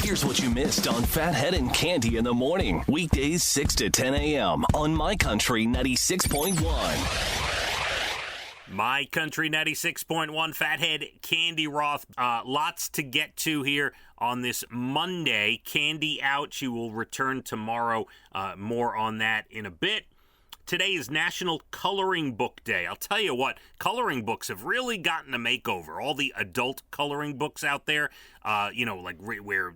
Here's what you missed on Phathead and Cande in the morning. Weekdays 6 to 10 a.m. on My Country 96.1. My Country 96.1, Phathead, Cande Roth. Lots to get to here on this Monday. Cande out. She will return tomorrow. More on that in a bit. Today is National Coloring Book Day. I'll tell you what, coloring books have really gotten a makeover. All the adult coloring books out there, where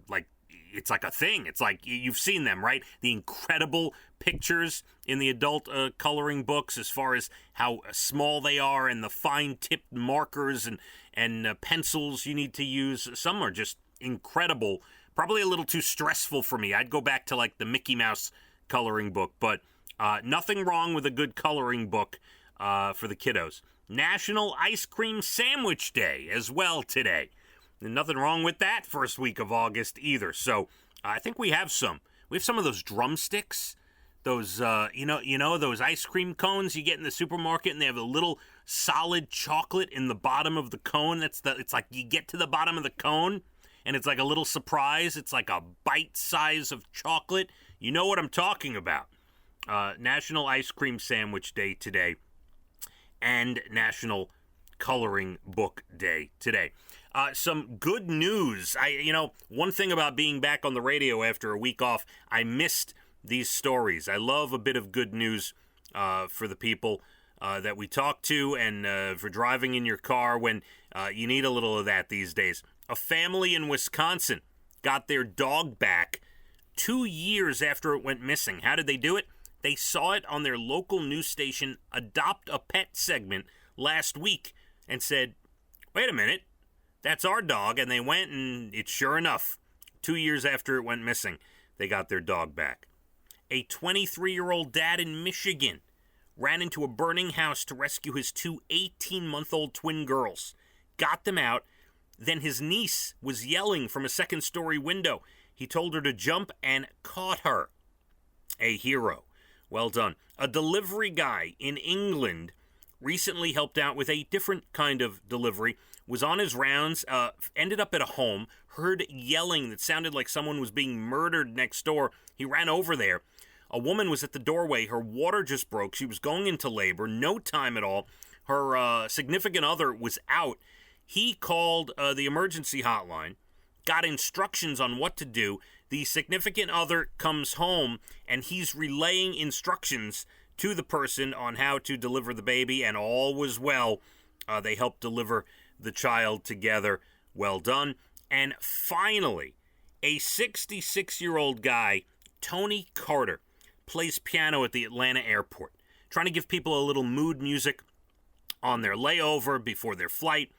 it's like a thing. It's like you've seen them, right? The incredible pictures in the adult coloring books as far as how small they are and the fine-tipped markers and pencils you need to use. Some are just incredible. Probably a little too stressful for me. I'd go back to like the Mickey Mouse coloring book, but nothing wrong with a good coloring book for the kiddos. National Ice Cream Sandwich Day as well today. And nothing wrong with that first week of August either. So I think we have some. We have some of those drumsticks, those those ice cream cones you get in the supermarket, and they have a little solid chocolate in the bottom of the cone. It's like you get to the bottom of the cone, and it's like a little surprise. It's like a bite size of chocolate. You know what I'm talking about. National Ice Cream Sandwich Day today, and National Coloring Book Day today. Some good news. One thing about being back on the radio after a week off, I missed these stories. I love a bit of good news for the people that we talk to, and for driving in your car when you need a little of that these days. A family in Wisconsin got their dog back 2 years after it went missing. How did they do it? They saw it on their local news station Adopt a Pet segment last week and said, wait a minute, that's our dog. And they went, and it's sure enough, 2 years after it went missing, they got their dog back. A 23-year-old dad in Michigan ran into a burning house to rescue his two 18-month-old twin girls, got them out. Then his niece was yelling from a second-story window. He told her to jump and caught her. A hero. Well done. A delivery guy in England recently helped out with a different kind of delivery, was on his rounds, ended up at a home, heard yelling that sounded like someone was being murdered next door. He ran over there. A woman was at the doorway. Her water just broke. She was going into labor. No time at all. Her significant other was out. He called the emergency hotline, got instructions on what to do. The significant other comes home, and he's relaying instructions to the person on how to deliver the baby, and all was well. They helped deliver the child together. Well done. And finally, a 66-year-old guy, Tony Carter, plays piano at the Atlanta airport, trying to give people a little mood music on their layover before their flight.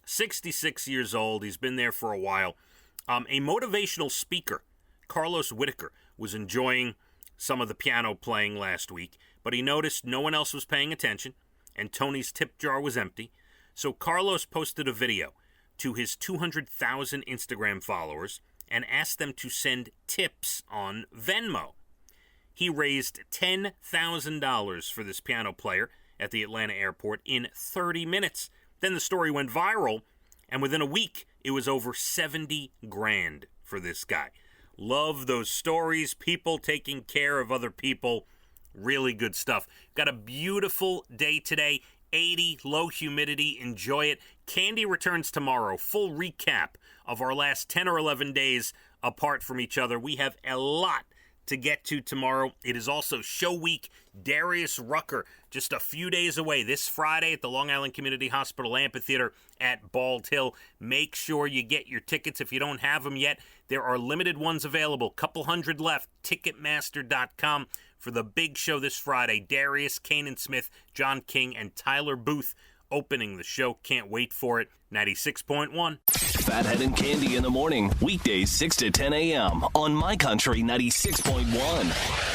66 years old. He's been there for a while. A motivational speaker, Carlos Whitaker, was enjoying some of the piano playing last week, but he noticed no one else was paying attention, and Tony's tip jar was empty. So Carlos posted a video to his 200,000 Instagram followers and asked them to send tips on Venmo. He raised $10,000 for this piano player at the Atlanta airport in 30 minutes. Then the story went viral, and within a week, it was over 70 grand for this guy. Love those stories, people taking care of other people. Really good stuff. Got a beautiful day today. 80, low humidity. Enjoy it. Cande returns tomorrow. Full recap of our last 10 or 11 days apart from each other. We have a lot to get to tomorrow. It is also show week. Darius Rucker, just a few days away this Friday at the Long Island Community Hospital Amphitheater at Bald Hill. Make sure you get your tickets if you don't have them yet. There are limited ones available, couple hundred left. Ticketmaster.com for the big show this Friday. Darius, Kanan Smith, John King, and Tyler Booth opening the show. Can't wait for it. 96.1. Phathead and Cande in the morning. Weekdays 6 to 10 a.m. on My Country 96.1.